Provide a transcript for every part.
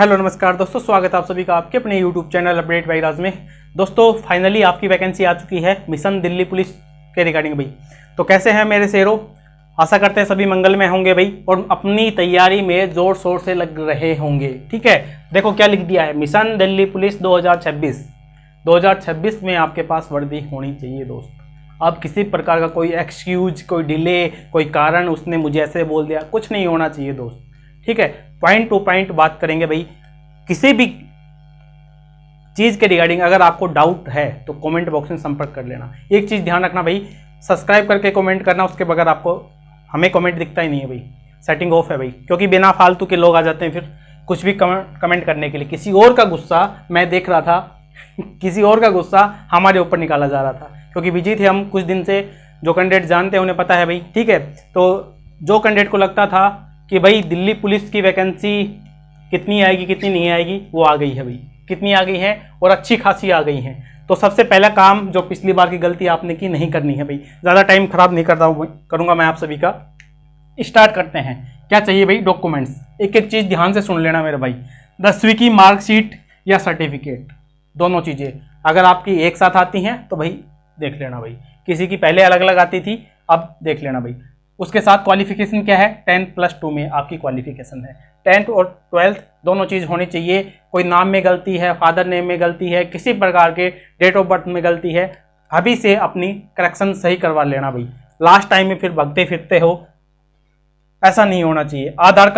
Hello नमस्कार दोस्तों, स्वागत है आप सभी का आपके अपने यूट्यूब चैनल अपडेट बाई राज में। दोस्तों फाइनली आपकी वैकेंसी आ चुकी है मिशन दिल्ली पुलिस के रिगार्डिंग भाई। तो कैसे हैं मेरे शेरों, आशा करते हैं सभी मंगल में होंगे भाई और अपनी तैयारी में जोर शोर से लग रहे होंगे। ठीक है, देखो क्या लिख दिया है, मिशन दिल्ली पुलिस 2026 में आपके पास वर्दी होनी चाहिए दोस्त। अब किसी प्रकार का कोई एक्सक्यूज, कोई डिले, कोई कारण उसने मुझे ऐसे बोल दिया, कुछ नहीं होना चाहिए दोस्त। ठीक है, पॉइंट टू पॉइंट बात करेंगे भाई। किसी भी चीज के रिगार्डिंग अगर आपको डाउट है तो कमेंट बॉक्स में संपर्क कर लेना। एक चीज ध्यान रखना भाई, सब्सक्राइब करके कमेंट करना, उसके बगैर आपको हमें कमेंट दिखता ही नहीं है भाई, सेटिंग ऑफ है भाई, क्योंकि बिना फालतू के लोग आ जाते हैं फिर कुछ भी कमेंट करने के लिए। किसी और का गुस्सा मैं देख रहा था किसी और का गुस्सा हमारे ऊपर निकाला जा रहा था, क्योंकि बिजी थे हम कुछ दिन से। जो कैंडिडेट जानते हैं उन्हें पता है भाई। ठीक है, तो जो कैंडिडेट को लगता था कि भाई दिल्ली पुलिस की वैकेंसी कितनी आएगी कितनी नहीं आएगी, वो आ गई है भाई, कितनी आ गई है और अच्छी खासी आ गई है। तो सबसे पहला काम जो पिछली बार की गलती आपने की नहीं करनी है भाई। ज़्यादा टाइम खराब नहीं करूंगा मैं आप सभी का। स्टार्ट करते हैं। क्या चाहिए भाई, डॉक्यूमेंट्स। एक एक चीज़ ध्यान से सुन लेना मेरे भाई। 10वीं की मार्कशीट या सर्टिफिकेट, दोनों चीज़ें अगर आपकी एक साथ आती हैं तो भाई देख लेना भाई। किसी की पहले अलग अलग आती थी, अब देख लेना भाई। उसके साथ क्वालिफिकेशन क्या है, 10+2 में आपकी क्वालिफिकेशन है। 10th और 12th दोनों चीज़ होनी चाहिए। कोई नाम में गलती है, फादर नेम में गलती है, किसी प्रकार के डेट ऑफ बर्थ में गलती है, अभी से अपनी करेक्शन सही करवा लेना भाई। लास्ट टाइम में फिर भगते फिरते हो, ऐसा नहीं होना चाहिए। आधार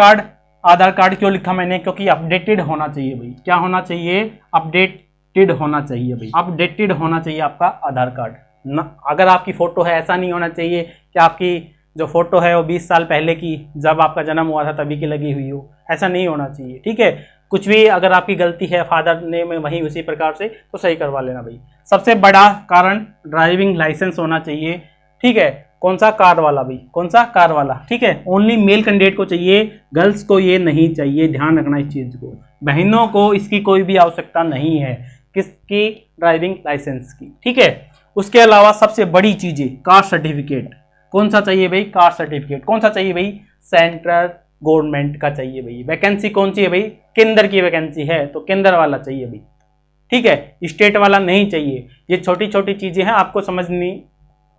कार्ड क्यों लिखा मैंने, क्योंकि अपडेटेड होना चाहिए भाई। क्या होना चाहिए, अपडेटेड होना चाहिए भाई, अपडेटेड होना चाहिए आपका आधार कार्ड ना। अगर आपकी फ़ोटो है, ऐसा नहीं होना चाहिए कि आपकी जो फोटो है वो 20 साल पहले की, जब आपका जन्म हुआ था तभी की लगी हुई हो, ऐसा नहीं होना चाहिए। ठीक है, कुछ भी अगर आपकी गलती है फादर नेम में वहीं उसी प्रकार से, तो सही करवा लेना भाई। सबसे बड़ा कारण ड्राइविंग लाइसेंस होना चाहिए। ठीक है, कौन सा, कार वाला भाई, कौन सा, कार वाला। ठीक है, ओनली मेल कैंडिडेट को चाहिए, गर्ल्स को ये नहीं चाहिए, ध्यान रखना इस चीज को। बहनों को इसकी कोई भी आवश्यकता नहीं है, किसकी, ड्राइविंग लाइसेंस की। ठीक है, उसके अलावा सबसे बड़ी चीजें, कार सर्टिफिकेट। कौन सा चाहिए भाई, कार सर्टिफिकेट। कौन सा चाहिए भाई, सेंट्रल गवर्नमेंट का चाहिए भाई। वैकेंसी कौन सी है भाई, केंद्र की वैकेंसी है तो केंद्र वाला चाहिए भाई। ठीक है, स्टेट वाला नहीं चाहिए। ये छोटी छोटी चीजें हैं, आपको समझनी,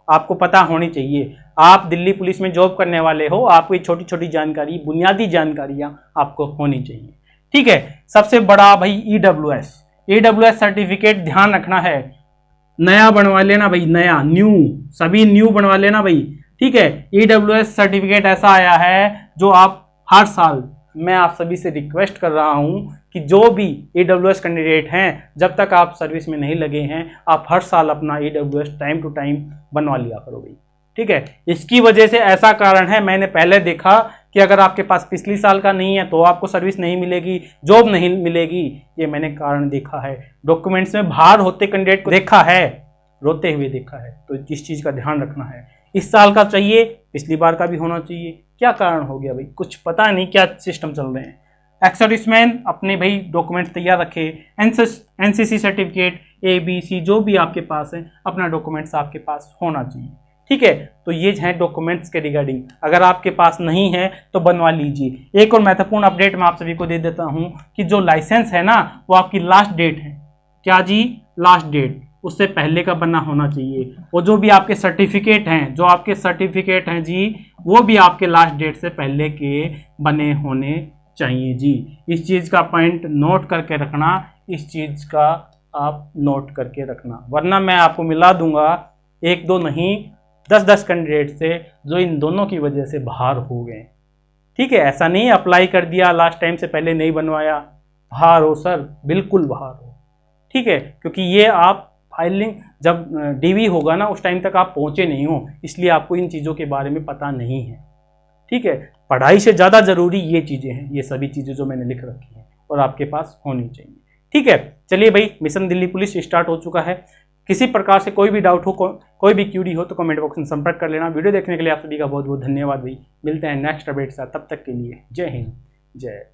आपको पता होनी चाहिए। आप दिल्ली पुलिस में जॉब करने वाले हो, आपको ये छोटी छोटी जानकारी, बुनियादी जानकारियां आपको होनी चाहिए। ठीक है, सबसे बड़ा भाई ईडब्ल्यूएस सर्टिफिकेट ध्यान रखना है, नया बनवा लेना भाई, नया, न्यू, सभी न्यू बनवा लेना भाई। ठीक है, ईडब्ल्यूएस सर्टिफिकेट ऐसा आया है जो आप हर साल, मैं आप सभी से रिक्वेस्ट कर रहा हूं कि जो भी ईडब्ल्यूएस कैंडिडेट हैं, जब तक आप सर्विस में नहीं लगे हैं, आप हर साल अपना ईडब्ल्यूएस टाइम टू टाइम बनवा लिया करो भाई। ठीक है, इसकी वजह से ऐसा कारण है, मैंने पहले देखा कि अगर आपके पास पिछली साल का नहीं है तो आपको सर्विस नहीं मिलेगी, जॉब नहीं मिलेगी। ये मैंने कारण देखा है, डॉक्यूमेंट्स में बाहर होते कैंडिडेट को देखा है, रोते हुए देखा है। तो इस चीज का ध्यान रखना है। इस साल का चाहिए, पिछली बार का भी होना चाहिए। क्या कारण हो गया भाई, कुछ पता नहीं क्या सिस्टम चल रहे हैं। एक्स-सर्विसमैन अपने भाई डॉक्यूमेंट्स तैयार रखे, एनसीसी सर्टिफिकेट, ABC जो भी आपके पास है, अपना डॉक्यूमेंट्स आपके पास होना चाहिए। ठीक है, तो ये है डॉक्यूमेंट्स के रिगार्डिंग। अगर आपके पास नहीं है तो बनवा लीजिए। एक और महत्वपूर्ण अपडेट मैं आप सभी को दे देता हूं कि जो लाइसेंस है ना, वो आपकी लास्ट डेट है। क्या जी, लास्ट डेट, उससे पहले का बनना होना चाहिए। और जो भी आपके सर्टिफिकेट हैं, जी, वो भी आपके लास्ट डेट से पहले के बने होने चाहिए जी। इस चीज का पॉइंट नोट करके रखना, इस चीज का आप नोट करके रखना, वरना मैं आपको मिला दूंगा 1-2 नहीं 10-10 कैंडिडेट से जो इन दोनों की वजह से बाहर हो गए। ठीक है, ऐसा नहीं अप्लाई कर दिया, लास्ट टाइम से पहले नहीं बनवाया, बाहर हो सर, बिल्कुल बाहर हो। ठीक है, क्योंकि ये आप फाइलिंग जब DV होगा ना, उस टाइम तक आप पहुंचे नहीं हो, इसलिए आपको इन चीज़ों के बारे में पता नहीं है। ठीक है, पढ़ाई से ज़्यादा जरूरी ये चीज़ें हैं, ये सभी चीज़ें जो मैंने लिख रखी हैं और आपके पास होनी चाहिए। ठीक है, चलिए भाई, मिशन दिल्ली पुलिस स्टार्ट हो चुका है। किसी प्रकार से कोई भी डाउट हो, कोई भी क्यूरी हो तो कमेंट बॉक्स में संपर्क कर लेना। वीडियो देखने के लिए आप सभी का बहुत बहुत धन्यवाद भाई। मिलते हैं नेक्स्ट अपडेट के साथ, तब तक के लिए जय हिंद, जय